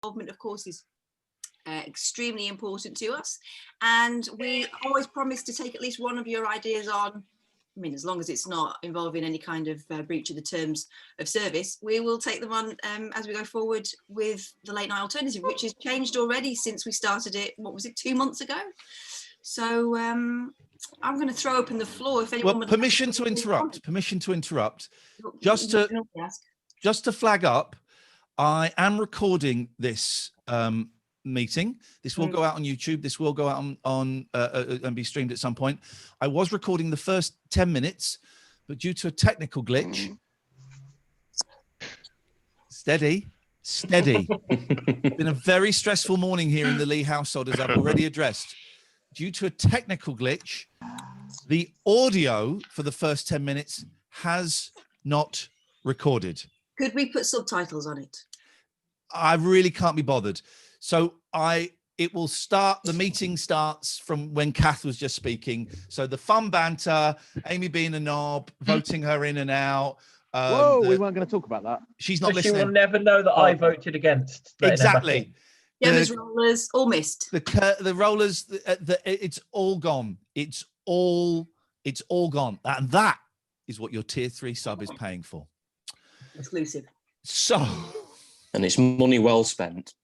involvement, of course, is extremely important to us, and we always promise to take at least one of your ideas on. I mean, as long as it's not involving any kind of breach of the terms of service, we will take them on as we go forward with the late night alternative, which has changed already since we started it. What was it, 2 months ago? So I'm going to throw open the floor if anyone would permission to interrupt. Permission to interrupt. Just to flag up, I am recording this meeting. This will go out on YouTube. This will go out on and be streamed at some point. I was recording the first 10 minutes, but due to a technical glitch, steady. It's been a very stressful morning here in the Lee household, as I've already addressed. Due to a technical glitch, the audio for the first 10 minutes has not recorded. Could we put subtitles on it? I really can't be bothered. So it will start, the meeting starts from when Kath was just speaking. So the fun banter, Amy being a knob, voting her in and out. Whoa, we weren't going to talk about that. She's not listening. She will never know that I voted against. Exactly. Gemma's rollers, all missed. The rollers, it's all gone. It's all gone. And that is what your tier 3 sub is paying for. Exclusive. So. And it's money well spent.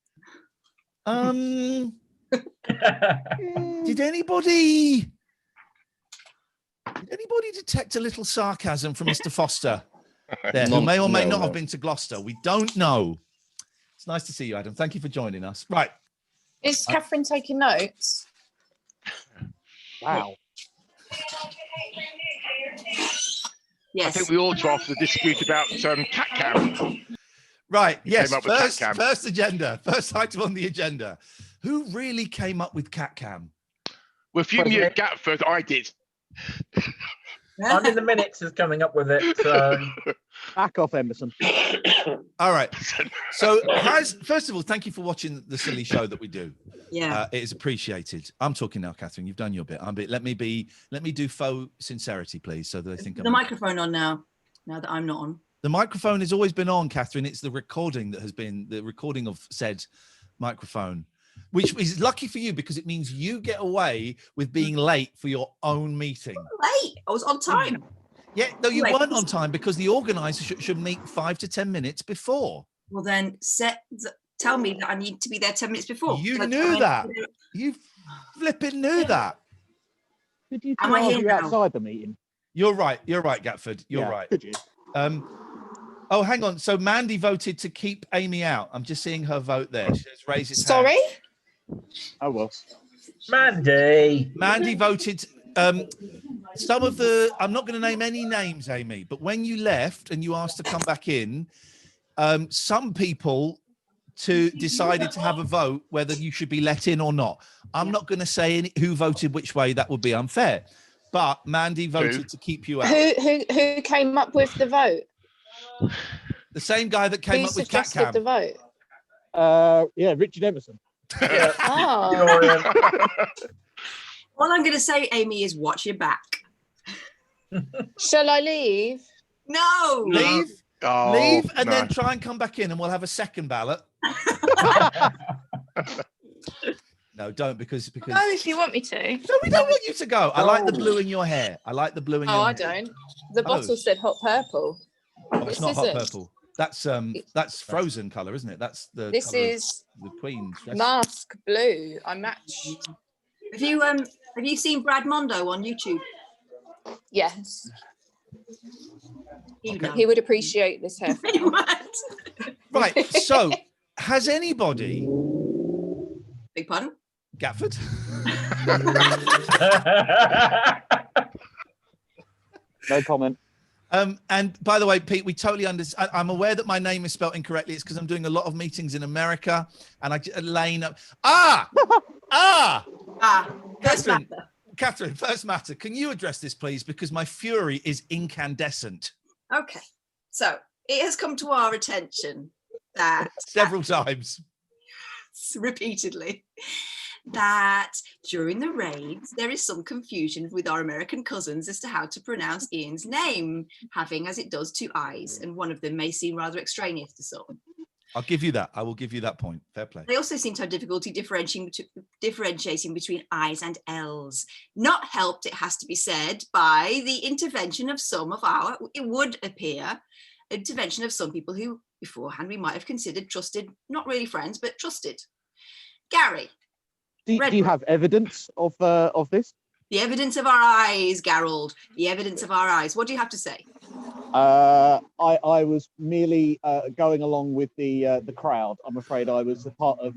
Did anybody detect a little sarcasm from Mr. Foster there, who may or may not have been to Gloucester? We don't know. It's nice to see you, Adam. Thank you for joining us. Right. Is Catherine taking notes? Wow. Yes. I think we ought to after the dispute about cat cam. Right, yes, first agenda, first item on the agenda. Who really came up with cat cam? Well, if you knew Gatford, I did. I'm in the minutes is coming up with it. So. Back off, Emerson. All right. So, first of all, thank you for watching the silly show that we do. Yeah, it is appreciated. I'm talking now, Catherine. You've done your bit. Let me do faux sincerity, please, so that I think the microphone on now. Now that I'm not on. The microphone has always been on, Catherine. It's the recording that has been the recording of said microphone, which is lucky for you because it means you get away with being late for your own meeting. Late? I was on time. Yeah, no, you weren't on time because the organizer should meet 5 to 10 minutes before. Well, then tell me that I need to be there 10 minutes before. You knew that. You flipping knew that. Did you argue outside the meeting? You're right, Gatford. You're right. Could you? Oh, hang on. So Mandy voted to keep Amy out. I'm just seeing her vote there. She has raised his hand. Sorry? Oh, well. Mandy voted. Some of the, I'm not going to name any names, Amy, but when you left and you asked to come back in, some people decided to have a vote whether you should be let in or not. I'm not going to say who voted which way. That would be unfair. But Mandy voted to keep you out. Who came up with the vote? The same guy that came up with cat cam. The vote? Yeah, Richard Emerson. Yeah. Oh. All I'm going to say, Amy, is watch your back. Shall I leave? No. Leave. Leave and then try and come back in and we'll have a second ballot. No, don't because No, if you want me to. No, we don't want you to go. I like the blue in your hair. I like the blue in your hair. I don't. The bottle said hot purple. Oh, it's not hot purple. That's frozen colour, isn't it? That's the This is the Queen's dress. Mask blue. I match. Have you seen Brad Mondo on YouTube? Yes. Okay. He would appreciate this hair. Right. So has anybody Big pardon? Gatford? No comment. And by the way, Pete, we totally understand. I'm aware that my name is spelled incorrectly. It's because I'm doing a lot of meetings in America, and Elaine. Catherine, first matter. Can you address this, please? Because my fury is incandescent. Okay, so it has come to our attention that several times, repeatedly, that during the raids there is some confusion with our American cousins as to how to pronounce Iain's name, having as it does 2 eyes, and one of them may seem rather extraneous to some. I'll give you that. I will give you that point. Fair play. They also seem to have difficulty differentiating between I's and L's. Not helped, it has to be said, by the intervention of some of our, it would appear, intervention of some people who beforehand we might have considered trusted, not really friends, but trusted. Gary. Do you have evidence of this? The evidence of our eyes, Gerald. The evidence of our eyes. What do you have to say? I was merely going along with the crowd. I'm afraid I was a part of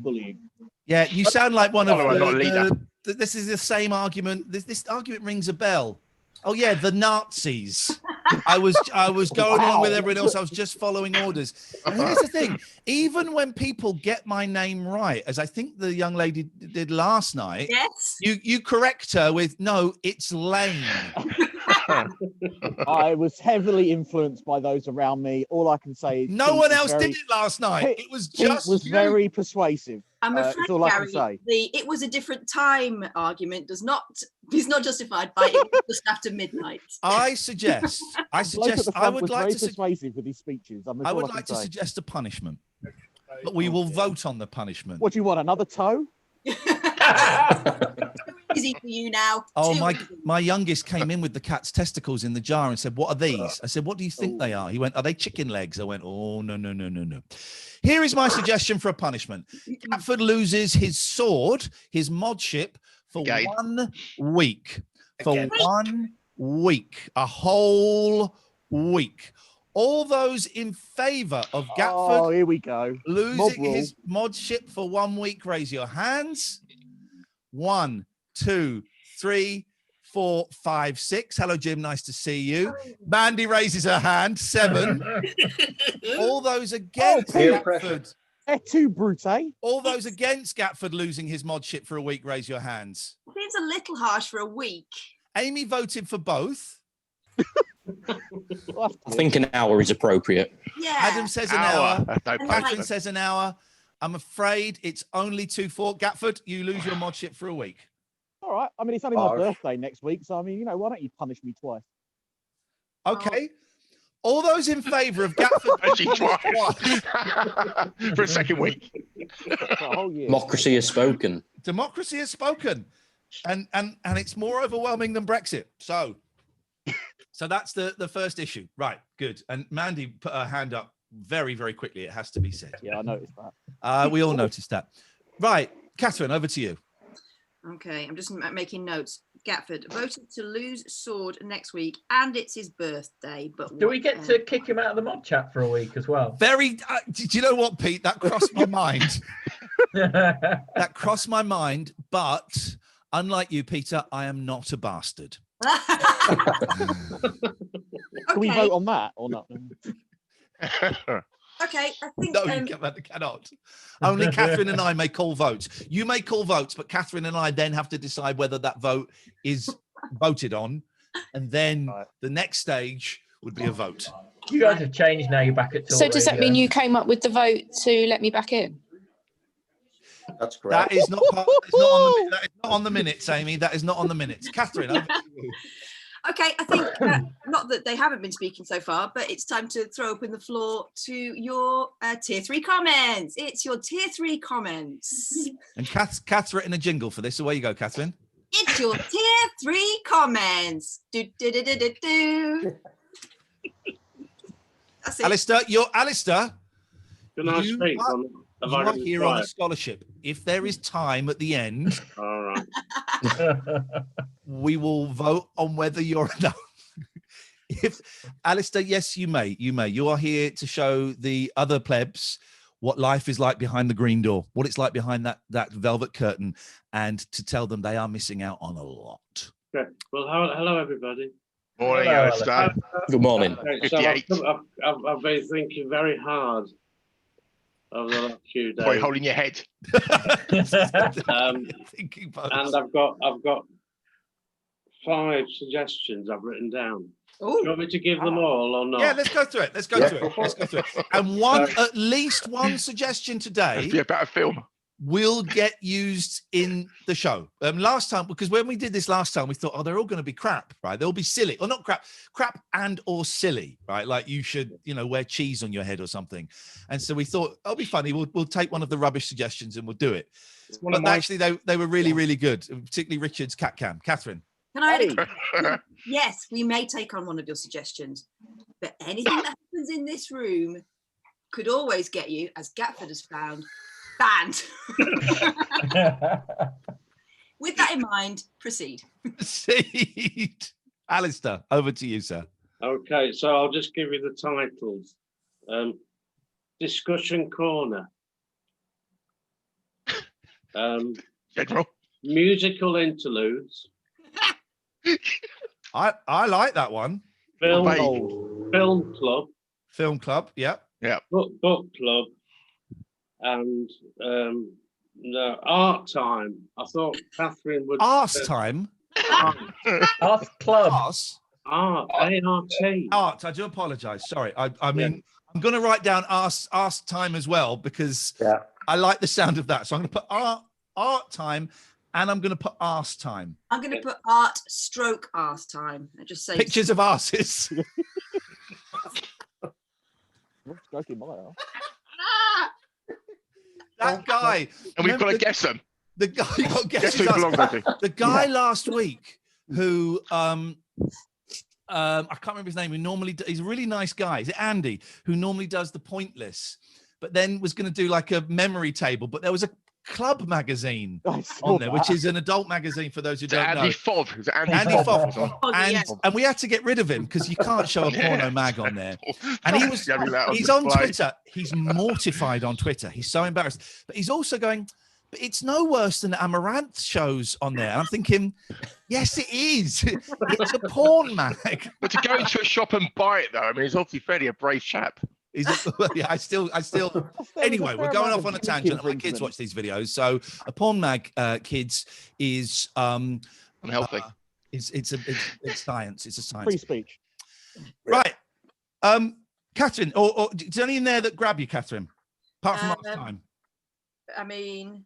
bullying. Yeah, you sound like one of not a leader. this is the same argument. This argument rings a bell. Oh yeah, the Nazis. I was going along with everyone else. I was just following orders. And here's the thing: even when people get my name right, as I think the young lady did last night, yes, you correct her with no, it's Lane. I was heavily influenced by those around me. All I can say is no one else did it last night. It was just was you. very persuasive. I'm afraid, all I Gary, can say. it was a different time argument is not justified by it was just after midnight. I suggest I would like to persuasive with his speeches. I would like to suggest a punishment, but we will vote on the punishment. What do you want? Another toe? Easy for you now. Oh, my youngest came in with the cat's testicles in the jar and said, "What are these?" I said, "What do you think they are?" He went, "Are they chicken legs?" I went, "Oh, no. Here is my suggestion for a punishment. Catford loses his sword, his mod ship, for 1 week. For 1 week. A whole week. All those in favour of Gatford here we go. losing his mod ship for 1 week, raise your hands. 1, 2, 3, 4, 5, 6. Hello, Jim. Nice to see you. Mandy raises her hand. 7. All those against Gatford. Tu Brute. All those against Gatford losing his mod ship for a week, raise your hands. Seems a little harsh for a week. Amy voted for both. I think an hour is appropriate. Yeah. Adam says an hour. No Catherine says an hour. I'm afraid it's only 2-4. Gatford, you lose your mod ship for a week. All right. I mean, it's only my birthday next week, so I mean, why don't you punish me twice? Okay. All those in favour of Gatford Actually, twice. For a second week. Democracy has spoken. Democracy has spoken, and it's more overwhelming than Brexit. So that's the first issue, right? Good. And Mandy put her hand up very, very quickly. It has to be said. Yeah, I noticed that. We all noticed that. Right, Catherine, over to you. Okay, I'm just making notes. Gatford voted to lose sword next week, and it's his birthday. But do we get to kick him out of the mod chat for a week as well? Do you know what, Pete? That crossed my mind. That crossed my mind. But unlike you, Peter, I am not a bastard. Can we vote on that or not? Okay, I think no, you cannot. Only Catherine and I may call votes. You may call votes, but Catherine and I then have to decide whether that vote is voted on, and then the next stage would be a vote. You guys have changed now. You're back at So does that mean you came up with the vote to let me back in? That's correct. That is not part, that is not on the minutes, Amy. That is not on the minutes. Catherine, over to you. Okay, I think not that they haven't been speaking so far, but it's time to throw open the floor to your tier 3 comments. It's your tier 3 comments. And Kath's written a jingle for this. So where you go, Catherine? It's your tier 3 comments. Do, do, do, do, do, do. That's it. Alistair. Can I speak? You are here on a scholarship. If there is time at the end, all right, we will vote on whether you're no. If Alistair, yes, you may. You are here to show the other plebs what life is like behind the green door, what it's like behind that velvet curtain, and to tell them they are missing out on a lot. Okay. Well, hello everybody. Morning, Alistair. Good morning. Okay, so I've been thinking very hard over the last few days. Boy, holding your head. Thinking about and I've got 5 suggestions I've written down. Ooh. Do you want me to give them all or not? Yeah, let's go through it. And at least one suggestion today. Yeah, about a film. will get used in the show. Last time, because when we did this last time, we thought, oh, they're all going to be crap, right? They'll be silly, or not crap and or silly, right? Like you should, wear cheese on your head or something. And so we thought, it'll be funny. We'll take one of the rubbish suggestions and we'll do it. But actually, they were really, really good, particularly Richard's cat cam. Catherine. Can I? Yes, we may take on one of your suggestions, but anything that happens in this room could always get you, as Gatford has found, banned. With that in mind, proceed. Proceed. Alistair, over to you, sir. Okay, so I'll just give you the titles. Discussion Corner. General. Musical Interludes. I like that one. Film Club. Film Club, yeah. Book Club. And no, Art Time. I thought Catherine would. Arse Time. Art Club. Arse. Art. A-R-T. Art. I do apologise. Sorry. I mean, I'm going to write down Arse Time as well because I like the sound of that. So I'm going to put art Time, and I'm going to put arse time. I'm going to put art/arse time. I just say pictures of arses. That guy. And we've got to guess them. The guy you got to guess who belongs to. The guy last week who I can't remember his name, who normally he's a really nice guy. Is it Andy, who normally does the pointless, but then was going to do like a memory table, but there was a club magazine on there, which is an adult magazine for those who don't know. Andy Fobb. Andy Fobb. And we had to get rid of him because you can't show a porno mag on there. And he's on Twitter. He's mortified on Twitter. He's so embarrassed. But he's also going, but it's no worse than Amaranth shows on there. And I'm thinking, yes, it is. It's a porn mag. But to go into a shop and buy it, though, I mean, he's obviously fairly a brave chap. I still. Anyway, we're going off on a tangent. My kids watch these videos, so a porn mag, kids, is unhealthy. It's science. It's a science. Free speech. Right, Catherine, or is there any in there that grab you, Catherine? Apart from last time. I mean,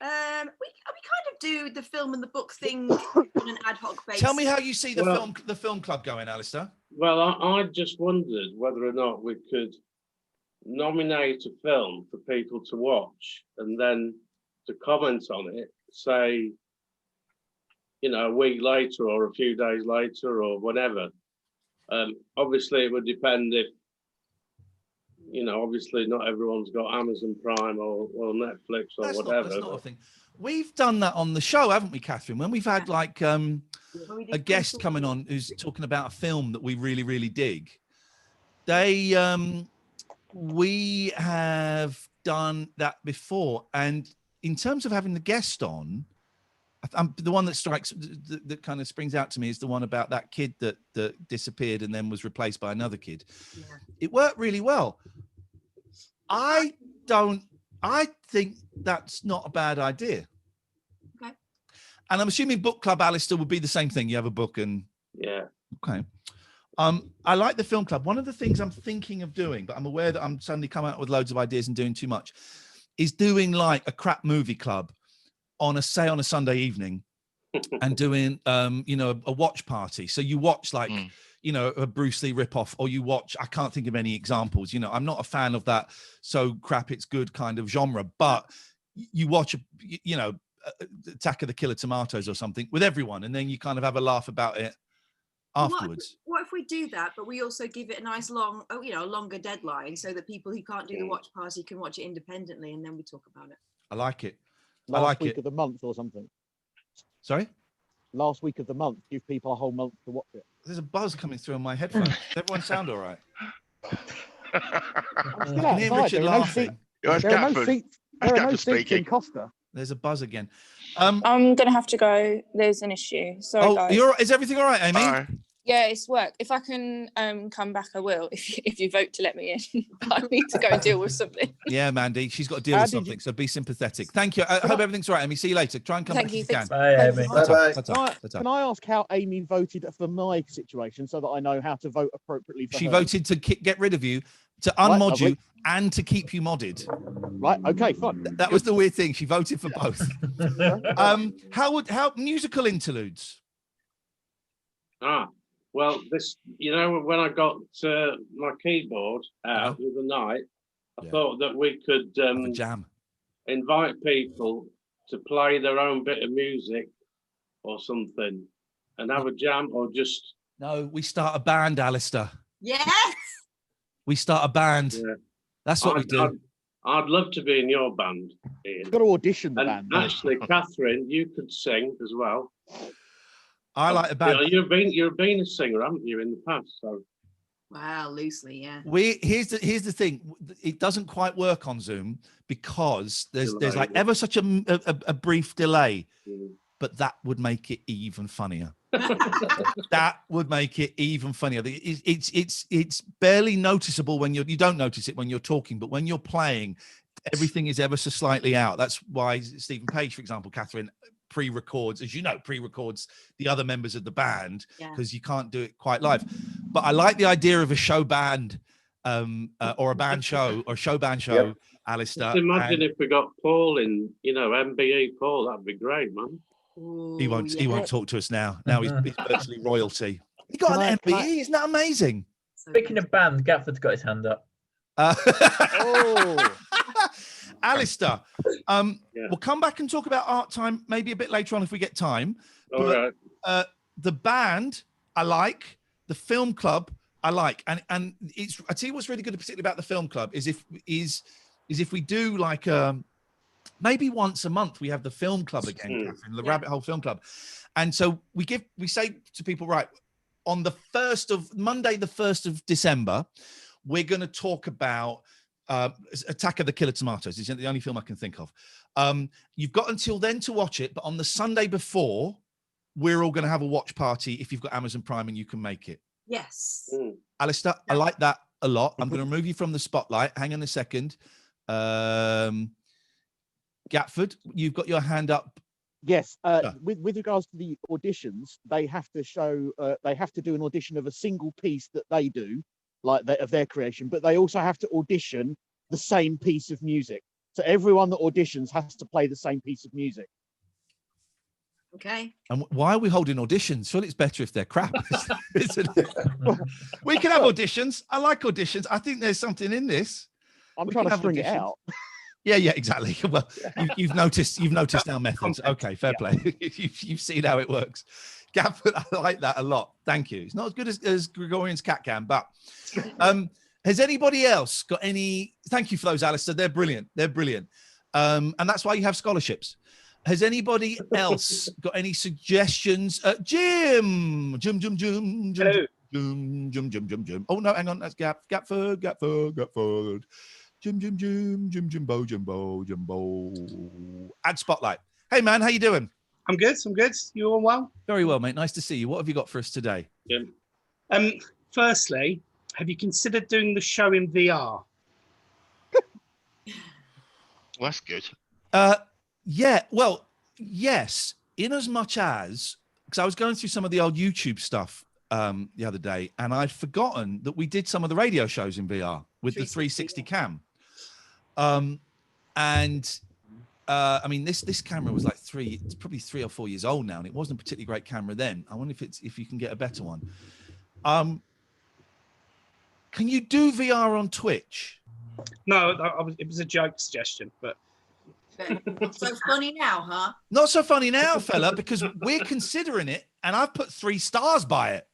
we kind of do the film and the book thing on an ad hoc basis. Tell me how you see the film club going, Alistair. Well, I just wondered whether or not we could nominate a film for people to watch and then to comment on it, say, a week later or a few days later or whatever. Obviously, it would depend if, obviously not everyone's got Amazon Prime or Netflix or whatever. That's not a thing. We've done that on the show, haven't we, Catherine? When we've had like a guest coming on who's talking about a film that we really, really dig. We have done that before. And in terms of having the guest on, the one that kind of springs out to me is the one about that kid that disappeared and then was replaced by another kid. Yeah. It worked really well. I think that's not a bad idea. Okay. And I'm assuming book club, Alistair, would be the same thing. You have a book and okay. I like the film club. One of the things I'm thinking of doing, but I'm aware that I'm suddenly coming out with loads of ideas and doing too much, is doing like a crap movie club on a Sunday evening and doing a watch party. So you watch like a Bruce Lee ripoff, or you watch, I can't think of any examples. I'm not a fan of that so crap it's good kind of genre, but you watch Attack of the Killer Tomatoes or something with everyone, and then you kind of have a laugh about it afterwards. What if we do that, but we also give it a nice long, a longer deadline so that people who can't do the watch party can watch it independently, and then we talk about it. I like it. Last week of the month or something. Sorry? Last week of the month. Give people a whole month to watch it. There's a buzz coming through on my headphones. Does everyone sound all right? I can hear Richard laughing. There are no seats in Costa. There's a buzz again. I'm going to have to go. There's an issue. Sorry, guys. Is everything all right, Amy? Yeah, it's work. If I can come back, I will. If you vote to let me in, I need to go and deal with something. Yeah, Mandy, she's got to deal with something. So be sympathetic. Thank you. I hope everything's all right, Amy. See you later. Try and come back if you can. Bye, Amy. Bye. Can I ask how Amy voted for my situation so that I know how to vote appropriately for She her? voted to get rid of you, to unmod you, and to keep you modded. Right. Okay. Fine. That was the weird thing. She voted for both. How musical interludes? Well, this, when I got my keyboard out the other night, I thought that we could jam. Invite people to play their own bit of music or something and have a jam, or just... No, we start a band, Alistair. Yes. We start a band. Yeah. That's what we do. I'd love to be in your band, Iain. You've got to audition the band. Actually, Katherine, you could sing as well. I like a band. You've been a singer, haven't you, in the past? So. Wow, loosely, yeah. Here's the thing. It doesn't quite work on Zoom because there's like ever such a brief delay, but that would make it even funnier. That would make it even funnier. It's barely noticeable when you don't notice it when you're talking, but when you're playing, everything is ever so slightly out. That's why Stephen Page, for example, Katherine, pre-records the other members of the band because you can't do it quite live. But I like the idea of a show band or a band show or show band show. Yep. Alistair, just imagine if we got Paul in, MBE Paul, that'd be great, man. Ooh, he won't talk to us now. Now he's virtually royalty. He got an MBE. Isn't that amazing? Speaking of band, Gatford's got his hand up. Alistair, we'll come back and talk about art time maybe a bit later on if we get time. All right. The band I like, the film club I like, and I tell you what's really good, particularly about the film club, is if we do like maybe once a month we have the film club again, Katherine, the Rabbit Hole Film Club, and so we say to people, right, on Monday the 1st of December, we're going to talk about Attack of the Killer Tomatoes. It's the only film I can think of. You've got until then to watch it, but on the Sunday before, we're all going to have a watch party if you've got Amazon Prime and you can make it. Yes. Alistair, I like that a lot. I'm going to remove you from the spotlight. Hang on a second. Gatford, you've got your hand up. Yes. With regards to the auditions, they have to do an audition of a single piece that they do, of their creation, but they also have to audition the same piece of music. So everyone that auditions has to play the same piece of music. Okay. And why are we holding auditions? Surely it's better if they're crap, isn't it? We can have auditions. I like auditions. I think there's something in this. I'm trying to string it out. Yeah, exactly. Well, you've noticed our methods. Okay, fair play. You've seen how it works. Gatford, I like that a lot. Thank you. It's not as good as Gregorian's cat can, but has anybody else got any? Thank you for those, Alistair. They're brilliant. And that's why you have scholarships. Has anybody else got any suggestions? Jim. Hello. Jim. Oh no, hang on. That's Gatford. Jimbo. Add spotlight. Hey man, how you doing? I'm good. You all well? Very well, mate. Nice to see you. What have you got for us today? Yeah. Firstly, have you considered doing the show in VR? Well, that's good. Yeah, well, yes, in as much as, because I was going through some of the old YouTube stuff the other day, and I'd forgotten that we did some of the radio shows in VR with the 360 cam. I mean, this camera was like it's probably 3 or 4 years old now, and it wasn't a particularly great camera then. I wonder if you can get a better one. Can you do VR on Twitch? No, it was a joke suggestion, but. So funny now, huh? Not so funny now, fella, because we're considering it, and I've put 3 stars by it.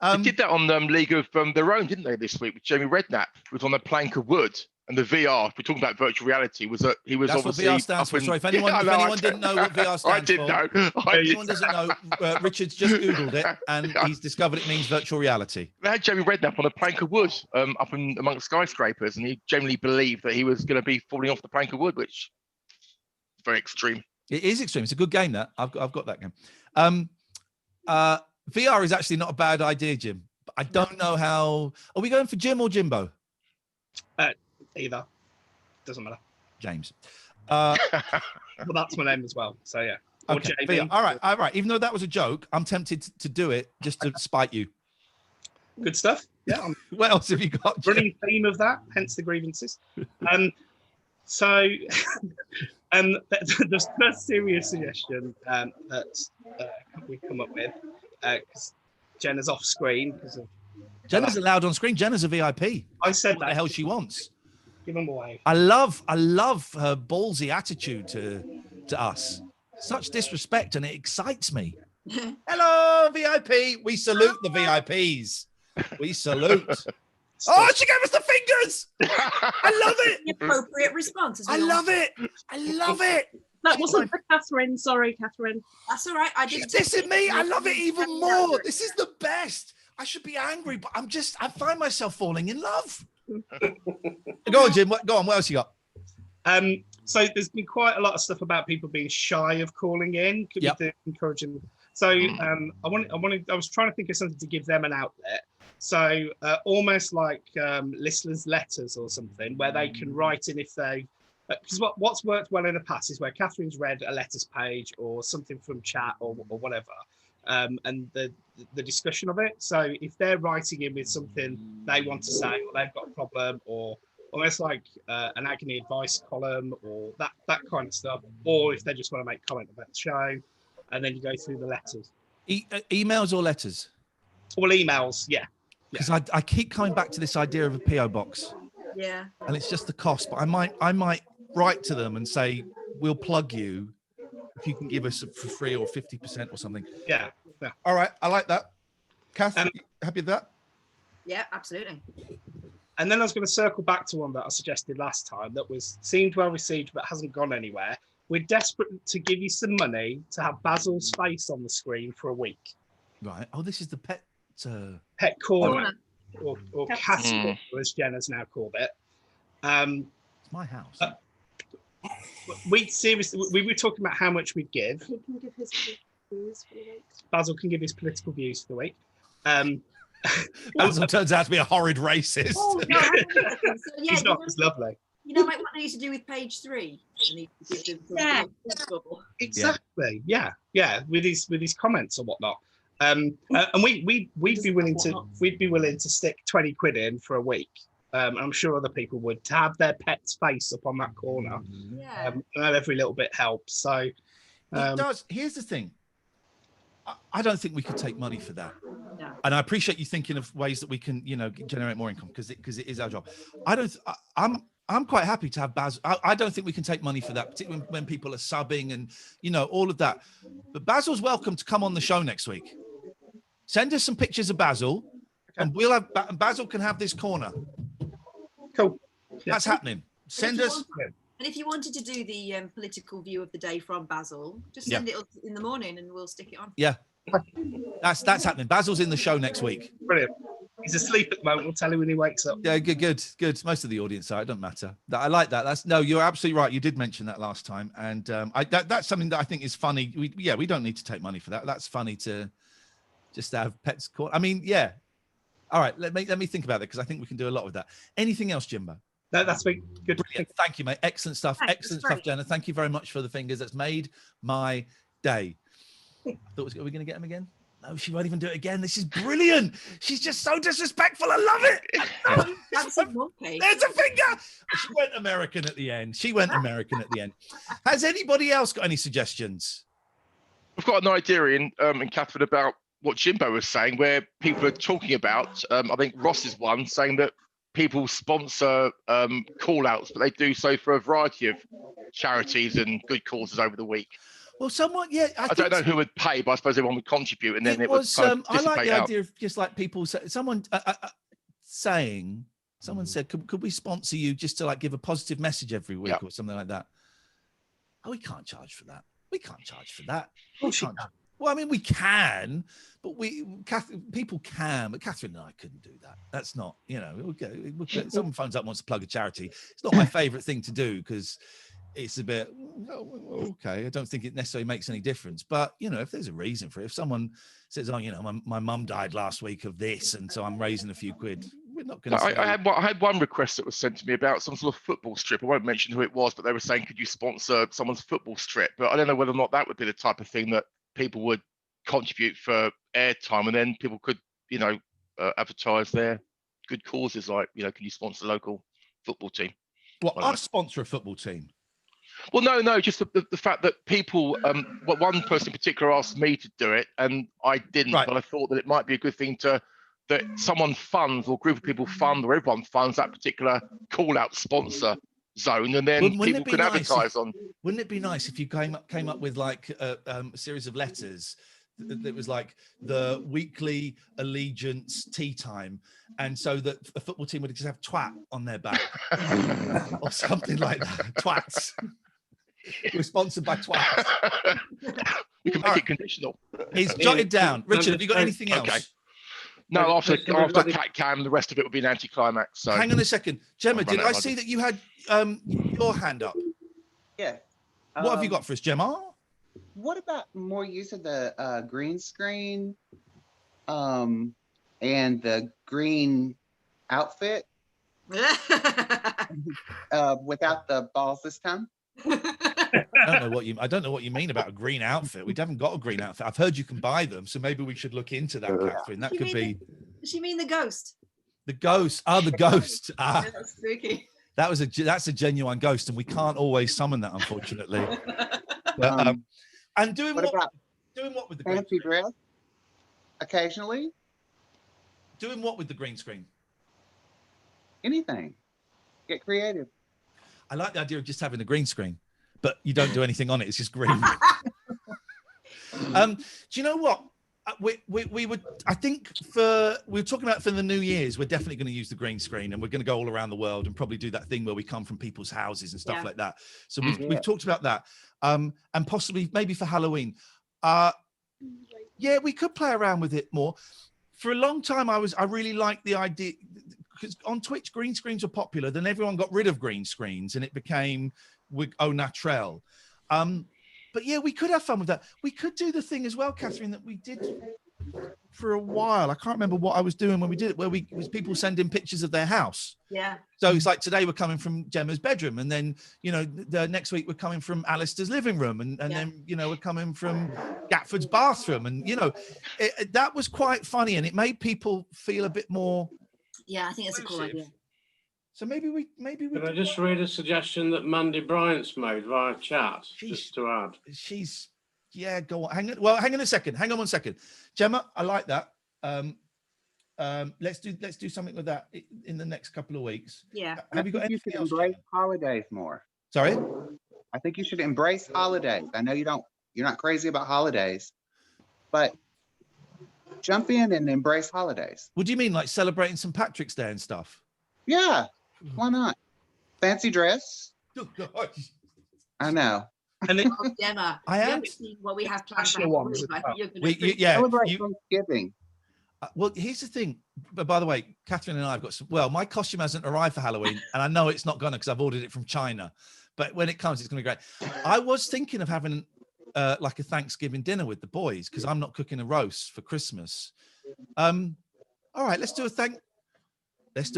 They did that on League of Their Own, didn't they, this week? With Jamie Redknapp, who was on a plank of wood, and the VR. If we're talking about virtual reality, was that he was That's obviously. That's what VR stands for. Sorry, if anyone didn't know what VR stands for, I didn't know. If anyone doesn't know, Richard's just googled it, and he's discovered it means virtual reality. They had Jamie Redknapp on a plank of wood up amongst skyscrapers, and he generally believed that he was going to be falling off the plank of wood, which. Very extreme. It is extreme. It's a good game. That I've got that game. VR is actually not a bad idea, Jim. But I don't know how. Are we going for Jim or Jimbo? Either. Doesn't matter. James. Well, that's my name as well. So yeah. Or okay. VR. All right. Even though that was a joke, I'm tempted to do it just to spite you. Good stuff. Yeah. What else have you got, Jim? Running theme of that, hence the grievances. So, the first serious suggestion that we come up with, because Jenna's off screen because of Jenna's allowed on screen. Jenna's a VIP. I said What that. the hell she wants. Give them away. I love her ballsy attitude to us. Such disrespect, and it excites me. Hello, VIP. We salute the VIPs. We salute. Oh, she gave us the fingers. I love it. The appropriate response. I love it. I love it. That wasn't for Catherine. Sorry, Catherine. That's all right. I She's did. dissing me. I love it even more. This is the best. I should be angry, but I find myself falling in love. Go on, Jim. Go on. What else you got? So there's been quite a lot of stuff about people being shy of calling in. Could Yep. we do encouraging? So I was trying to think of something to give them an outlet. So almost like listeners' letters or something, where they can write in if they. Because what's worked well in the past is where Catherine's read a letters page or something from chat or whatever, and the discussion of it. So if they're writing in with something they want to say, or they've got a problem, or almost like an agony advice column or that kind of stuff, or if they just want to make comment about the show, and then you go through the letters. Emails or letters? Well, emails, yeah. Because I keep coming back to this idea of a PO box. Yeah. And it's just the cost, but I might write to them and say, we'll plug you if you can give us for free or 50% or something. Yeah. All right, I like that. Kath, happy with that? Yeah, absolutely. And then I was going to circle back to one that I suggested last time that seemed well received but hasn't gone anywhere. We're desperate to give you some money to have Basil's face on the screen for a week. Right. Oh, this is the pet corner. Or cat corner, as Jenna's now called it. It's my house. We were talking about how much we'd give. He can give his views for the week. Basil can give his political views for the week. Basil turns out to be a horrid racist. Oh, no, so, yeah, He's not. He's lovely. You know, like what they used to do with page 3. Yeah. Exactly. Yeah. With his comments or whatnot. And we'd be willing to stick 20 quid in for a week. I'm sure other people would, to have their pet's face up on that corner. Yeah. And every little bit helps. So It does. Here's the thing. I don't think we could take money for that. No. And I appreciate you thinking of ways that we can, generate more income because it is our job. I'm quite happy to have Basil. I don't think we can take money for that, particularly when people are subbing and all of that. But Basil's welcome to come on the show next week. Send us some pictures of Basil, and we'll have Basil can have this corner. Cool. That's happening. Send us. And if you wanted to do the political view of the day from Basil, just send it in the morning and we'll stick it on. Yeah, that's happening. Basil's in the show next week. Brilliant. He's asleep at the moment. We'll tell him when he wakes up. Yeah, good. Most of the audience are. It doesn't matter. I like that. You're absolutely right. You did mention that last time, and that's something that I think is funny. We don't need to take money for that. That's funny to just have pets caught. I mean, yeah. All right, let me think about it because I think we can do a lot with that. Anything else, Jimbo? No, that's good. Brilliant. Thank you, mate. Excellent stuff. Thanks, Excellent stuff, Jenna. Thank you very much for the fingers. That's made my day. I thought, are we going to get him again? No, she won't even do it again. This is brilliant. She's just so disrespectful. I love it. That's a monkey. There's a finger. She went American at the end. Has anybody else got any suggestions? I've got an idea in Catherine about what Jimbo was saying, where people are talking about, I think Ross is one, saying that people sponsor call outs, but they do so for a variety of charities and good causes over the week. Well, someone, yeah. I don't know who would pay, but I suppose everyone would contribute, and then it was. would kind of I like the out. idea of just like people. Someone said, "Could we sponsor you just to like give a positive message every week or something like that?" Oh, we can't charge for that. We can't charge for that. Well, I mean, we can, but people can, but Catherine and I couldn't do that. That's not, someone phones up and wants to plug a charity. It's not my favorite thing to do because it's a bit, okay, I don't think it necessarily makes any difference. But, if there's a reason for it, if someone says, my mum died last week of this, and so I'm raising a few quid, we're not going to. I had one request that was sent to me about some sort of football strip. I won't mention who it was, but they were saying, could you sponsor someone's football strip? But I don't know whether or not that would be the type of thing that people would contribute for airtime, and then people could, advertise their good causes, like, you know, can you sponsor a local football team? Well, us sponsor a football team. Well, no, just the fact that people, well, one person in particular asked me to do it, and I didn't, but I thought that it might be a good thing that someone funds, or a group of people fund, or everyone funds that particular call-out sponsor zone, and then people can advertise on. Wouldn't it be nice if you came up with like a series of letters that was like the weekly allegiance tea time, and so that a football team would just have twat on their back or something like that. Twats. We're sponsored by twats. We can make it conditional. It's jotted down. Richard, have you got anything else? Okay. No, after Cat Cam, the rest of it would be an anticlimax. So hang on a second, Gemma. Did I see that you had your hand up? Yeah. What have you got for us, Gemma? What about more use of the green screen and the green outfit without the balls this time? I don't know what you mean about a green outfit. We haven't got a green outfit. I've heard you can buy them, so maybe we should look into that, Catherine. That could be. Does she mean the ghost? The ghost. Oh, the ghost. Ah, that's spooky. That's a genuine ghost, and we can't always summon that, unfortunately. But, and doing what with the fancy dress? Occasionally. Doing what with the green screen? Anything. Get creative. I like the idea of just having a green screen, but you don't do anything on it. It's just green. Do you know what? We would, I think we were talking about for the New Year's, we're definitely going to use the green screen, and we're going to go all around the world and probably do that thing where we come from people's houses and stuff like that. So we've talked about that. And possibly maybe for Halloween. Yeah, we could play around with it more. For a long time, I really liked the idea, because on Twitch, green screens were popular. Then everyone got rid of green screens and it became au naturel. But yeah, we could have fun with that. We could do the thing as well, Catherine, that we did for a while. I can't remember what I was doing when we did it, where was people sending pictures of their house. Yeah. So it's like today we're coming from Gemma's bedroom, and then, you know, the next week we're coming from Alistair's living room, and then, you know, we're coming from Gatford's bathroom, and, you know, that was quite funny, and it made people feel a bit more. Yeah, I think that's a cool idea. So maybe we. Can I just read a suggestion that Mandy Bryant's made via chat, just to add? Yeah, go on. Hang on a second. Hang on 1 second, Gemma. I like that. Let's do something with that in the next couple of weeks. Yeah. Have you got anything else? Embrace holidays more. Sorry. I think you should embrace holidays. I know you're not crazy about holidays, but jump in and embrace holidays. What do you mean, like celebrating St. Patrick's Day and stuff? Yeah, why not? Fancy dress. Oh, God. I know. And then, Gemma, I am. What we have planned. Celebrate Thanksgiving. Well, here's the thing. But by the way, Catherine and I have got some. Well, my costume hasn't arrived for Halloween, and I know it's not gonna because I've ordered it from China. But when it comes, it's gonna be great. I was thinking of having like a Thanksgiving dinner with the boys, because I'm not cooking a roast for Christmas. All right, let's do a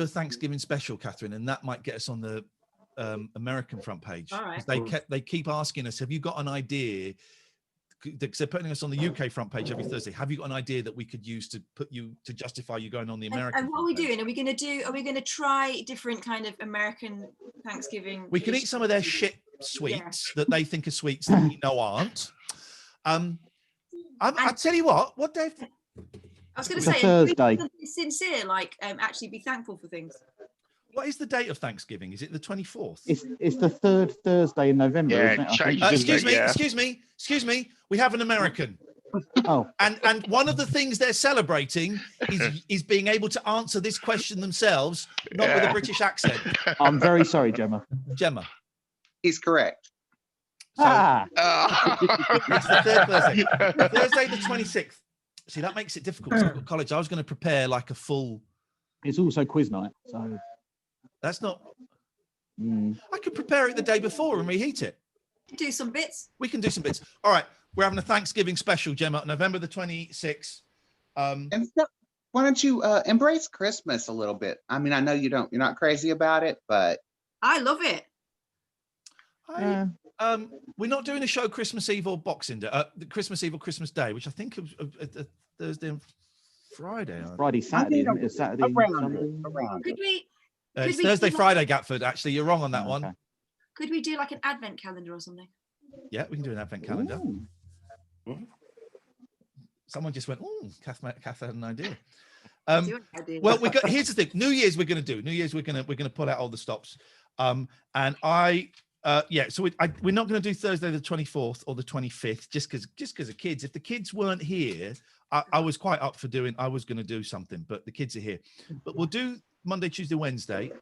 Thanksgiving special, Catherine, and that might get us on the American front page. All right. They keep asking us, have you got an idea? Because they're putting us on the UK front page every Thursday. Have you got an idea that we could use to justify you going on the American? And what are we doing? Are we going to try different kind of American Thanksgiving? We can eat some of their shit sweets that they think are sweets that we know aren't. I tell you what day? I was going to say, Thursday. Be sincere, like actually be thankful for things. What is the date of Thanksgiving? Is it the 24th? It's the third Thursday in November, isn't it? Excuse me. We have an American. Oh. And one of the things they're celebrating is being able to answer this question themselves, not with a British accent. I'm very sorry, Gemma. He's correct. So, it's the third Thursday. Thursday the 26th. See, that makes it difficult. At college, I was going to prepare like a full. It's also quiz night, so. That's not. I could prepare it the day before and reheat it. Do some bits. We can do some bits. All right, we're having a Thanksgiving special, Gemma, November the 26th. And so, why don't you embrace Christmas a little bit? I mean, I know you're not crazy about it, but I love it. We're not doing a show Christmas Eve or Boxing Day, Christmas Eve or Christmas Day, which I think is Thursday and Friday. Friday, Saturday, isn't it? Saturday, Around Sunday. it, around Could it. we? It's we Thursday, do Friday, Gatford. Actually, you're wrong on that one. Okay. Could we do like an advent calendar or something? Yeah, we can do an advent calendar. Ooh. Someone just went, "Oh, Kath had an idea." Idea. Well, here's the thing. New Year's we're going to do. New Year's we're going to pull out all the stops. And so we're not going to do Thursday the 24th or the 25th just because of kids. If the kids weren't here, I was quite up for doing. I was going to do something, but the kids are here. But we'll do Monday, Tuesday, Wednesday,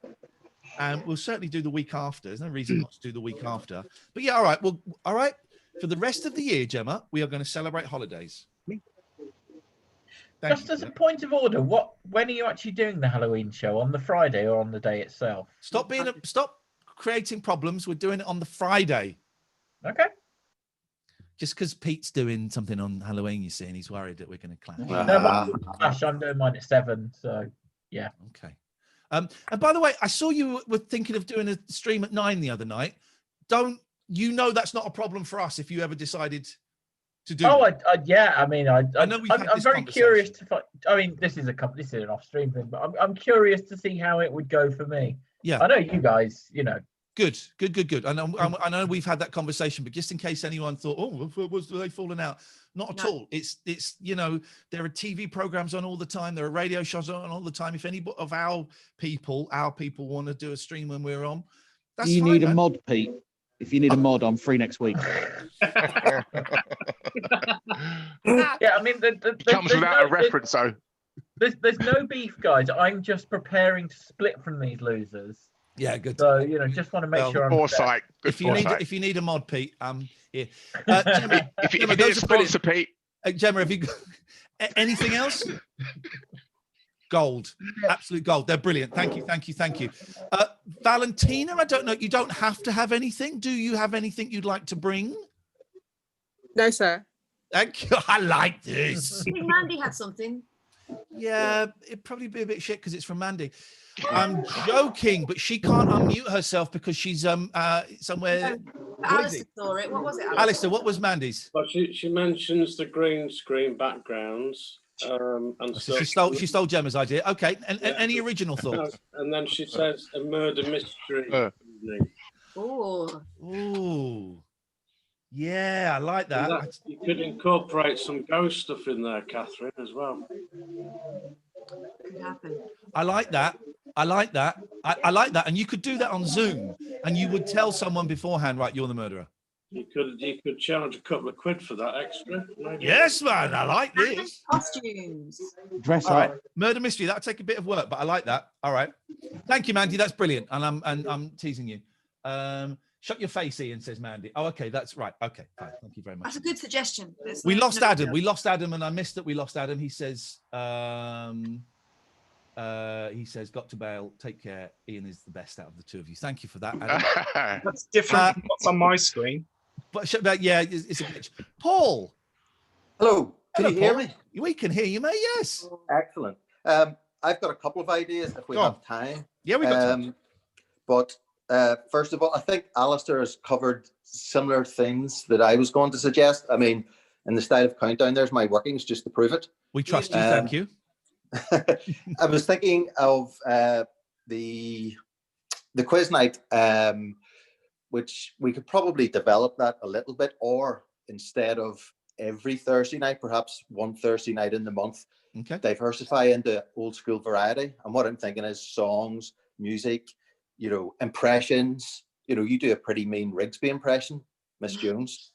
and we'll certainly do the week after. There's no reason not to do the week after. But yeah, all right. Well, all right. For the rest of the year, Gemma, we are going to celebrate holidays. Just as a point of order, when are you actually doing the Halloween show? On the Friday or on the day itself? Stop creating problems. We're doing it on the Friday. Okay. Just because Pete's doing something on Halloween, you see, and he's worried that we're going to clash. No, but I'm doing mine at 7, so yeah. Okay. And by the way, I saw you were thinking of doing a stream at 9 the other night. That's not a problem for us if you ever decided to do. Oh, yeah. I mean, I know I'm very curious to find. I mean, this is an off-stream thing, but I'm curious to see how it would go for me. Yeah. I know you guys. Good. I know we've had that conversation, but just in case anyone thought, was they falling out? Not at all. It's there are TV programs on all the time. There are radio shows on all the time. If any of our people want to do a stream when we're on, that's fine. You need a mod, Pete. If you need a mod, I'm free next week. Yeah, I mean, comes without a reference, though. There's no beef, guys. I'm just preparing to split from these losers. Yeah, good. So just want to make sure. Foresight. If you need a mod, Pete, here. Gemma, if you need a sponsor, Pete. Gemma, have you got anything else? Gold, absolute gold. They're brilliant. Thank you. Valentina, I don't know. You don't have to have anything. Do you have anything you'd like to bring? No, sir. Thank you. I like this. I think Mandy had something. Yeah, it'd probably be a bit shit because it's from Mandy. I'm joking, but she can't unmute herself because she's somewhere. Alistair saw it. What was it, Alistair, what was Mandy's? Well, she mentions the green screen backgrounds. And so she stole Gemma's idea. Okay, and any original thoughts? And then she says a murder mystery. Oh. Yeah, I like that. You could incorporate some ghost stuff in there, Catherine, as well. Could happen. I like that. I like that. And you could do that on Zoom, and you would tell someone beforehand, right, you're the murderer. You could charge a couple of quid for that extra. Maybe. Yes, man, I like this. Costumes. Dress All up. right. Murder mystery. That'll take a bit of work, but I like that. All right. Thank you, Mandy. That's brilliant. And I'm teasing you. Shut your face, Iain, says Mandy. Oh, okay, that's right. Okay, fine. Thank you very much. That's a good suggestion. We lost Adam. We lost Adam, and I missed that we lost Adam. He says, got to bail. Take care. Iain is the best out of the two of you. Thank you for that, Adam. That's different from what's on my screen. But yeah, it's a glitch. Paul. Hello. Can you hear Paul. me? We can hear you, mate. Yes. Excellent. I've got a couple of ideas if we have time. Yeah, we got time. But first of all, I think Alistair has covered similar things that I was going to suggest. I mean, in the style of countdown, there's my workings just to prove it. We trust you. Thank you. I was thinking of the quiz night, which we could probably develop that a little bit, or instead of every Thursday night, perhaps one Thursday night in the month, diversify into old school variety. And what I'm thinking is songs, music, impressions. You do a pretty mean Rigsby impression, Miss Jones.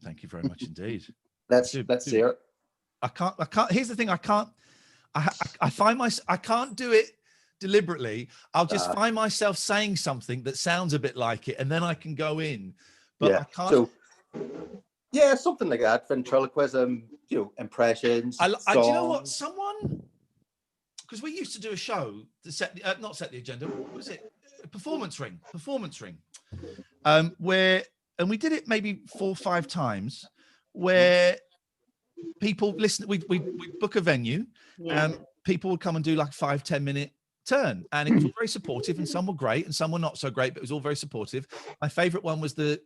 Thank you very much indeed. Let's hear it. I can't. Here's the thing. I find myself. I can't do it deliberately. I'll just find myself saying something that sounds a bit like it, and then I can go in. But I can't. So, something like that. Ventriloquism, impressions. Do you know what? Someone, because we used to do a show to not set the agenda. What was it? Performance ring. Where we did it maybe 4 or 5 times, where people listen. We book a venue, people would come and do like a 5-10 minute turn, and it was all very supportive, and some were great and some were not so great, but it was all very supportive. My favorite one was the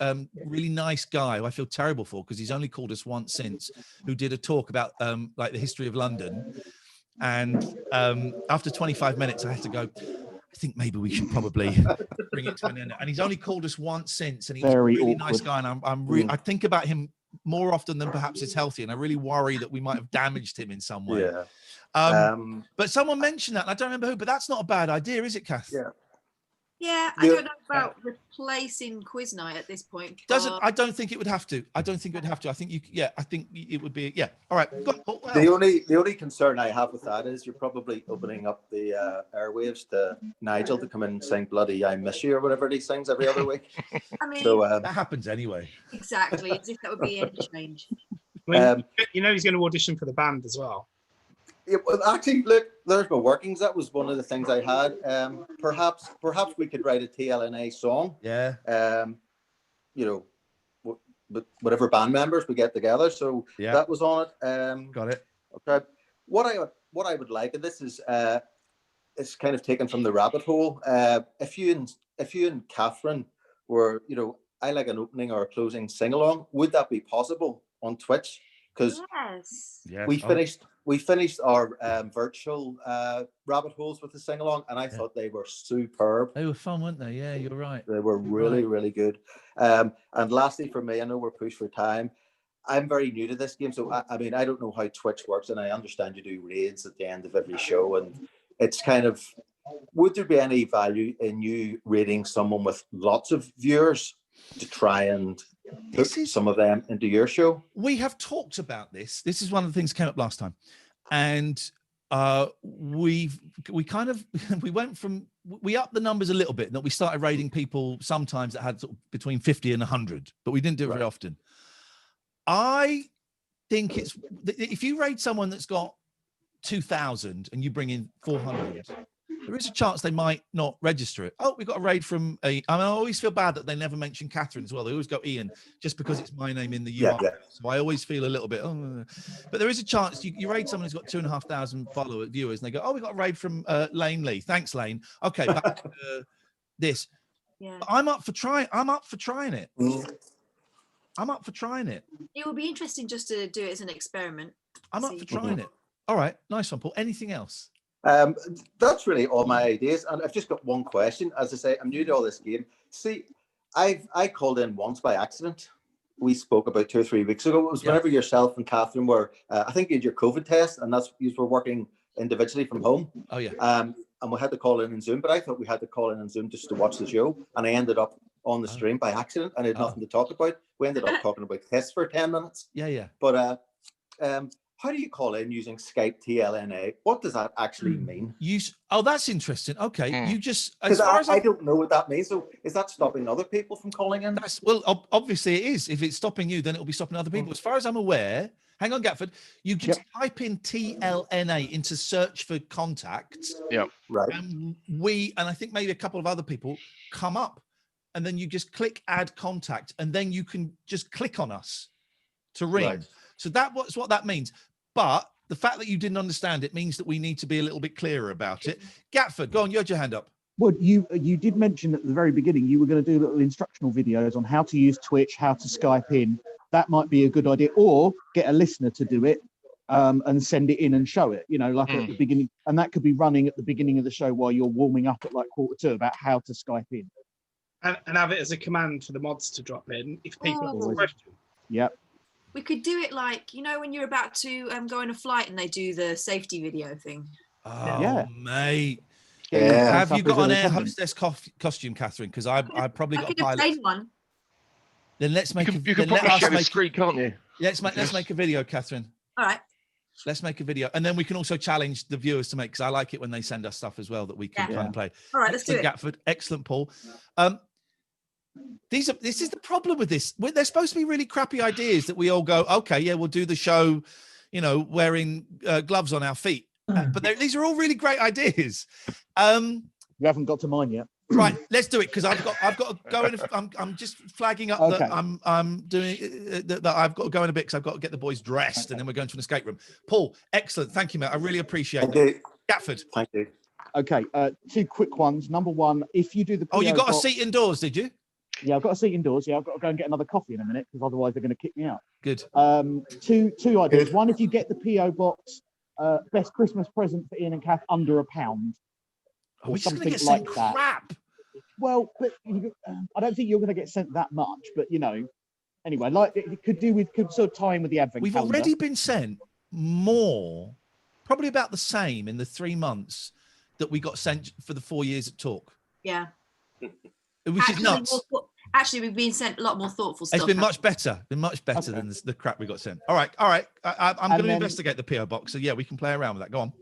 really nice guy who I feel terrible for because he's only called us once since, who did a talk about like the history of London, And after 25 minutes, I had to go, I think maybe we should probably bring it to an end. And he's only called us once since, and he's Very a really awkward. nice guy. And I think about him more often than perhaps is healthy, and I really worry that we might have damaged him in some way. Yeah. But someone mentioned that, and I don't remember who, but that's not a bad idea, is it, Kath? Yeah. Yeah, I don't know about replacing quiz night at this point. I don't think it would have to. I think it would be. Yeah. All right. Go on, Paul. The only concern I have with that is you're probably opening up the airwaves to Nigel to come in and sing bloody "I Miss You" or whatever he sings every other week. I mean, so that happens anyway. Exactly, as if that would be any change. I mean, you know, he's going to audition for the band as well. Yeah, well, actually, look, there's my workings. That was one of the things I had. Perhaps we could write a TLNA song. Yeah. You know, whatever band members we get together. So that was on it. Got it. Okay. What I would like, and this is it's kind of taken from the rabbit hole. If you and Katherine were, you know, I like an opening or a closing sing along. Would that be possible on Twitch? Because we finished our virtual rabbit holes with the sing along, and I thought they were superb. They were fun, weren't they? Yeah, you're right. They were really good. And lastly, for me, I know we're pushed for time. I'm very new to this game, so I mean, I don't know how Twitch works, and I understand you do raids at the end of every show, and it's kind of, would there be any value in you raiding someone with lots of viewers to try and put some of them into your show? We have talked about this. This is one of the things that came up last time, and we upped the numbers a little bit. That we started raiding people sometimes that had sort of between 50 and 100, but we didn't do it very often. I think it's, if you raid someone that's got 2,000 and you bring in 400, there is a chance they might not register it. Oh, we got a raid from I always feel bad that they never mention Katherine as well. They always go Iain just because it's my name in the UI. Yeah. So I always feel a little bit, but there is a chance you raid someone who's got 2,500 viewers, and they go, oh, we got a raid from Lane Lee. Thanks, Lane. Okay, back to this. Yeah. I'm up for trying it. I'm up for trying it. It would be interesting just to do it as an experiment. I'm up for trying it. All right, nice one, Paul. Anything else? That's really all my ideas, and I've just got one question. As I say, I'm new to all this game. See, I called in once by accident. We spoke about 2 or 3 weeks ago. It was whenever yourself and Katherine were, I think you had your COVID test, and that's you were working individually from home. Oh yeah. And we had to call in Zoom, but I thought we had to call in Zoom just to watch the show, and I ended up on the stream by accident, and I had nothing to talk about. We ended up talking about tests for 10 minutes. Yeah. But how do you call in using Skype TLNA? What does that actually mean? Oh, that's interesting. Okay, you just, because I don't know what that means. So is that stopping other people from calling in? Well, obviously it is. If it's stopping you, then it'll be stopping other people. As far as I'm aware, hang on, Gatford, you just type in TLNA into search for contacts. Yeah, right. And I think maybe a couple of other people come up, and then you just click add contact, and then you can just click on us to ring. Right. So that's what that means. But the fact that you didn't understand it means that we need to be a little bit clearer about it. Gatford, go on, you had your hand up. Well, you did mention at the very beginning you were going to do little instructional videos on how to use Twitch, how to Skype in. That might be a good idea, or get a listener to do it and send it in and show it, you know, like at the beginning. And that could be running at the beginning of the show while you're warming up at like 1:45 about how to Skype in. And have it as a command for the mods to drop in if people have a question. Yep. We could do it like, you know, when you're about to go on a flight and they do the safety video thing. Oh, mate. Yeah. Have you got an air hostess costume, Katherine? Because I probably got a pilot. One. Then let's make you can probably share the screen, can't you? Let's make a video, Katherine. All right. Let's make a video, and then we can also challenge the viewers to make, because I like it when they send us stuff as well that we can kind of play. All right, let's do it. Gatford, excellent, Paul. This is the problem with this. They're supposed to be really crappy ideas that we all go, okay, yeah, we'll do the show, you know, wearing gloves on our feet. But these are all really great ideas. You haven't got to mine yet. Right, let's do it, because I've got to go in. I'm just flagging up that I'm doing that I've got to go in a bit because I've got to get the boys dressed, and then we're going to an escape room. Paul, excellent, thank you, mate. I really appreciate it. Gatford, thank you. Okay, 2 quick ones. Number one, if you do the PO you got a seat indoors, did you? Yeah, I've got a seat indoors. Yeah, I've got to go and get another coffee in a minute because otherwise they're going to kick me out. Good. Two ideas. One, if you get the PO box best Christmas present for Iain and Kath under £1. Are we just going to something get sent like that. crap? Well, but I don't think you're going to get sent that much, but anyway, like it could sort of tie in with the advent We've calendar. already been sent more, probably about the same in the 3 months that we got sent for the 4 years at Talk. Yeah. Which is nuts. Actually, we've been sent a lot more thoughtful stuff. It's been much better. Than the crap we got sent. All right. I'm going to investigate the PO box. So yeah, we can play around with that. Go on.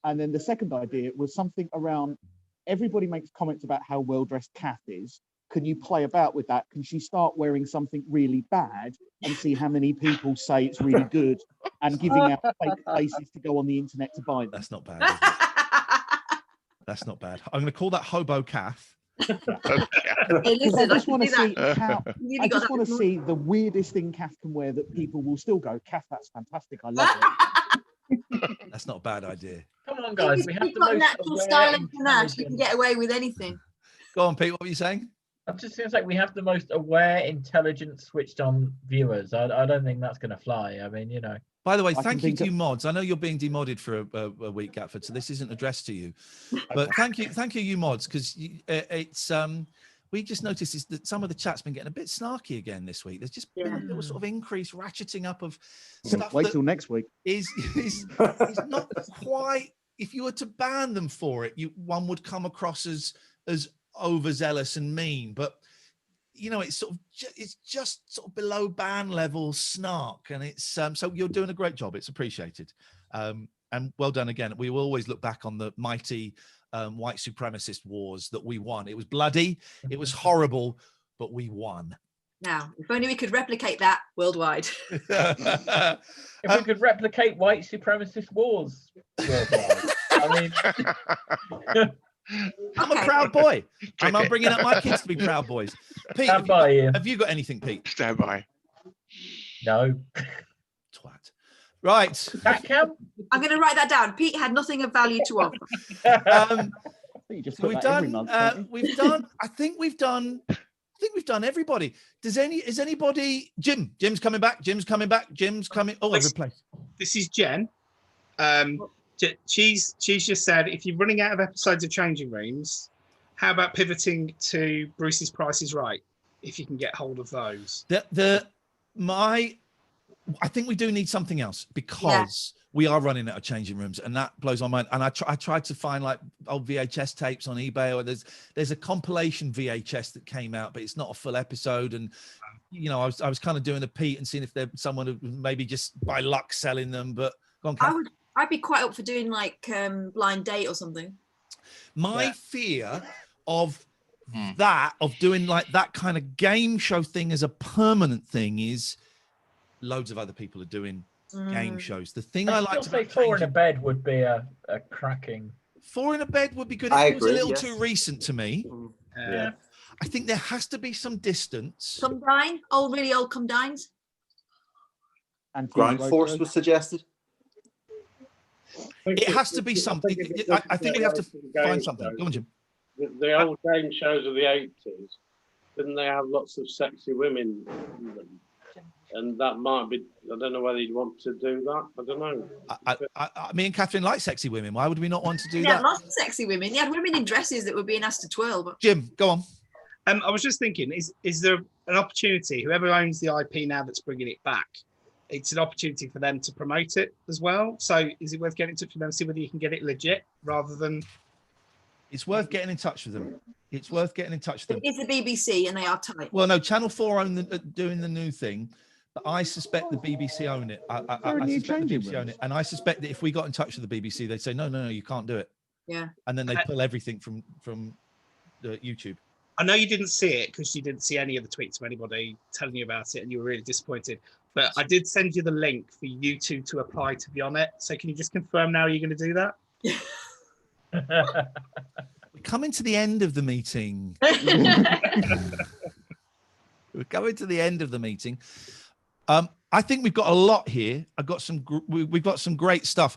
And then the second idea was something around. Everybody makes comments about how well dressed Kath is. Can you play about with that? Can she start wearing something really bad and see how many people say it's really good and giving out fake places to go on the internet to buy them? That's not bad. Is it? That's not bad. I'm going to call that Hobo Kath. Hey, listen, I just want to see I just want to see the weirdest thing Kath can wear that people will still go, Kath, that's fantastic. I love it. That's not a bad idea. Come on, guys. We have You've the got most natural aware, style and panache. You can intelligent- get away with anything. Go on, Pete. What were you saying? I'm just going to say we have the most aware, intelligent, switched-on viewers. I don't think that's going to fly. I mean, By the way, I thank can you think to you mods. I know you're being demodded for a week, Gatford, so this isn't addressed to you. But thank you, you mods, because it's we just noticed is that some of the chat's been getting a bit snarky again this week. There's just been a little sort of increased ratcheting up of stuff. Wait till next week. Is not quite. If you were to ban them for it, one would come across as overzealous and mean. But it's sort of it's just sort of below ban level snark, and it's so you're doing a great job. It's appreciated, and well done again. We will always look back on the mighty white supremacist wars that we won. It was bloody, it was horrible, but we won. Now, if only we could replicate that worldwide. if we could replicate white supremacist wars worldwide, I mean. I'm a proud boy. I'm bringing up my kids to be proud boys. Pete, have you got anything, Pete? Stand by. No. Twat. Right. I'm going to write that down. Pete had nothing of value to offer. So we've done. We've done. I think we've done everybody. Is anybody? Jim's coming back. Jim's coming back. Jim's coming all over the place. This is Jen. She's just said, if you're running out of episodes of Changing Rooms, how about pivoting to Bruce's Price is Right, if you can get hold of those? I think we do need something else because we are running out of Changing Rooms, and that blows my mind. And I tried to find like old VHS tapes on eBay, or there's a compilation VHS that came out, but it's not a full episode. And I was kind of doing a Pete and seeing if there's someone who maybe just by luck selling them. But go on, Kath. I'd be quite up for doing like Blind Date or something. My fear of that, of doing like that kind of game show thing as a permanent thing, is loads of other people are doing game shows. The thing I like to say, 4 in a Bed would be a cracking. 4 in a Bed would be good. I It was agree, a little yes. too recent to me. Yeah. I think there has to be some distance. Come Dine, really old Come Dines. And Ground Force was suggested. It has to be something. I think we have to find something. Go on, Jim. The old game shows of the 80s, didn't they have lots of sexy women in them? And that might be, I don't know whether you'd want to do that. I don't know. Me and Katherine like sexy women. Why would we not want to do Yeah, that? lots of sexy women. You had women in dresses that were being asked to twirl. But Jim, go on. I was just thinking, is there an opportunity, whoever owns the IP now that's bringing it back, it's an opportunity for them to promote it as well. So is it worth getting in touch with them, see whether you can get it legit rather than... It's worth getting in touch with them. It's worth getting in touch with them. it's the BBC and they are tight. Well, no, Channel 4 own doing the new thing, but I suspect the BBC own it. I suspect the BBC own it. And I suspect that if we got in touch with the BBC, they'd say, no, you can't do it. Yeah. And then they pull everything from YouTube. I know you didn't see it because you didn't see any of the tweets from anybody telling you about it and you were really disappointed. But I did send you the link for you two to apply to be on it. So can you just confirm now you're going to do that? We're coming to the end of the meeting. We're coming to the end of the meeting. I think we've got a lot here. We've got some great stuff.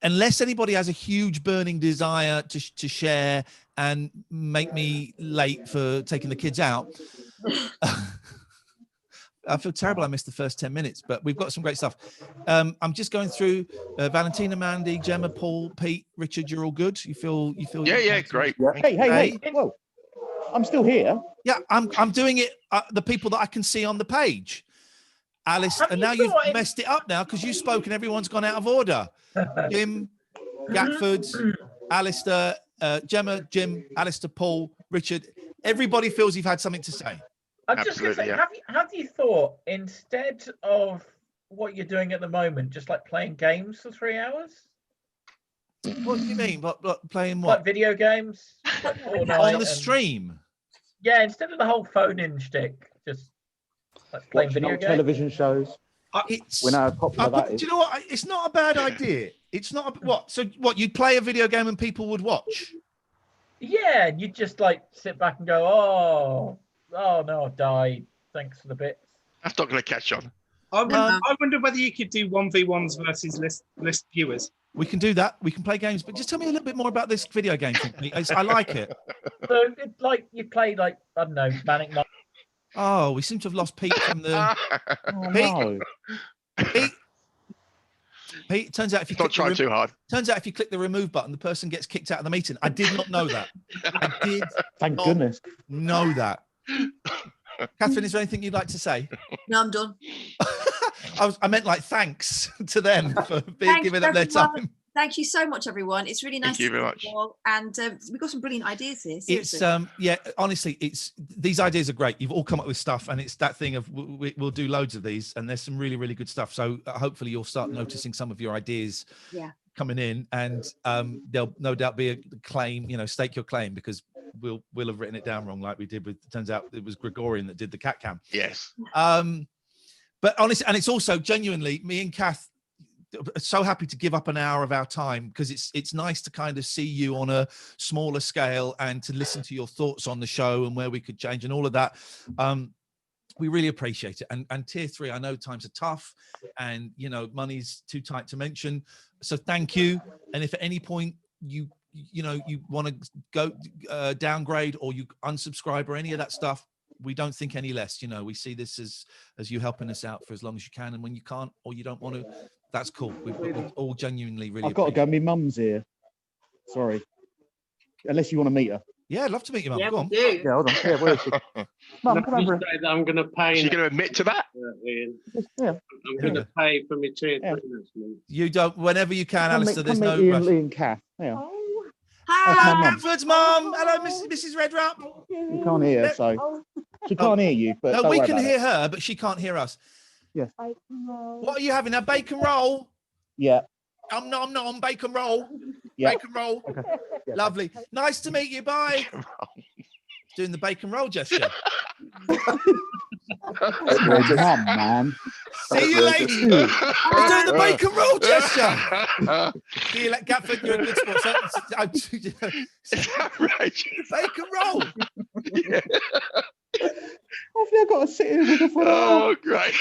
Unless anybody has a huge burning desire to share and make me late for taking the kids out, I feel terrible I missed the first 10 minutes, but we've got some great stuff. I'm just going through Valentina, Mandy, Gemma, Paul, Pete, Richard, you're all good? You feel Yeah, great. Hey. Whoa. I'm still here. Yeah, I'm doing it. The people that I can see on the page. Alice, and now you've messed it up now because you've spoken. Everyone's gone out of order. Jim, Gatford, Alistair, Gemma, Jim, Alistair, Paul, Richard. Everybody feels you've had something to say. I'm just going to say, have you thought, instead of what you're doing at the moment, just like playing games for 3 hours? What do you mean? What playing what? Like video games? Like on the stream? Yeah, instead of the whole phone-in shtick, just like playing Watching video old games. television shows. It's, we know how popular that is. Do you know what? It's not a bad idea. It's not what? So what? You'd play a video game and people would watch? Yeah, you just like sit back and go, oh no, I've died. Thanks for the bits. That's not going to catch on. I wonder whether you could do 1v1s versus list viewers. We can do that. We can play games, but just tell me a little bit more about this video game thing. I like it. So it's like you play like, I don't know, Manic Monday. Oh, we seem to have lost Pete from the. Pete, turns out if you try too hard. Turns out if you click the remove button, the person gets kicked out of the meeting. I did not know that. I did. Thank goodness. Know that. Catherine, is there anything you'd like to say? No, I'm done. I meant like thanks to them for giving up their time. Thank you so much, everyone. It's really nice. Thank you very much. And we've got some brilliant ideas here. Seriously. It's yeah, honestly, these ideas are great. You've all come up with stuff, and it's that thing of we'll do loads of these, and there's some really, really good stuff. So hopefully you'll start noticing some of your ideas coming in, and there'll no doubt be a claim, stake your claim, because we'll have written it down wrong, like we did with. Turns out it was Gregorian that did the cat cam. Yes. But honestly, and it's also genuinely me and Kath so happy to give up an hour of our time, because it's nice to kind of see you on a smaller scale and to listen to your thoughts on the show and where we could change and all of that. We really appreciate it. And tier 3, I know times are tough and money's too tight to mention, so thank you. And if at any point you want to go downgrade or you unsubscribe or any of that stuff, we don't think any less. We see this as you helping us out for as long as you can, and when you can't or you don't want to, that's cool. We've all genuinely really. I've got to go. My mum's here. Sorry. Unless you want to meet her. Yeah, I'd love to meet your mum. Yeah, Go on. we do. Yeah, hold on. Yeah, where is she? Mum, come over. I'm going to pay. She's going to admit to that? Iain. Yeah. I'm going to pay for my tier 3 next month. You don't. Whenever you can, Alistair. There's no Iain, rush. Lee and Kath. Yeah. Hello, mum. Bradford's mum. Hello, Mrs. Redrup. You can't hear her, so she can't hear you. But No, don't we worry can about hear it. her, but she can't hear us. Yes. What are you having? A bacon roll? Yeah. I'm not on bacon roll. Yeah. Bacon roll. Okay. Yeah. Lovely. Nice to meet you. Bye. Doing the bacon roll gesture. Mum, man. See you later. He's doing the bacon roll gesture. See you later, Gatford. You're a good sport. Is that right? Bacon roll. Yeah. I think I've got to sit here with her for Oh, great.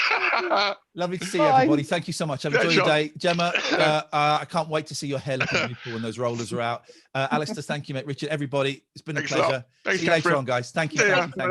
Lovely to see you, everybody. Thank you so much. Have a Yeah, enjoyed sure. your day. Gemma, I can't wait to see your hair looking beautiful when those rollers are out. Alistair, thank you, mate. Richard, everybody, it's been a Thanks a lot. pleasure. Thanks, See you later Catherine. on, guys. Thank you. See ya. Thank you.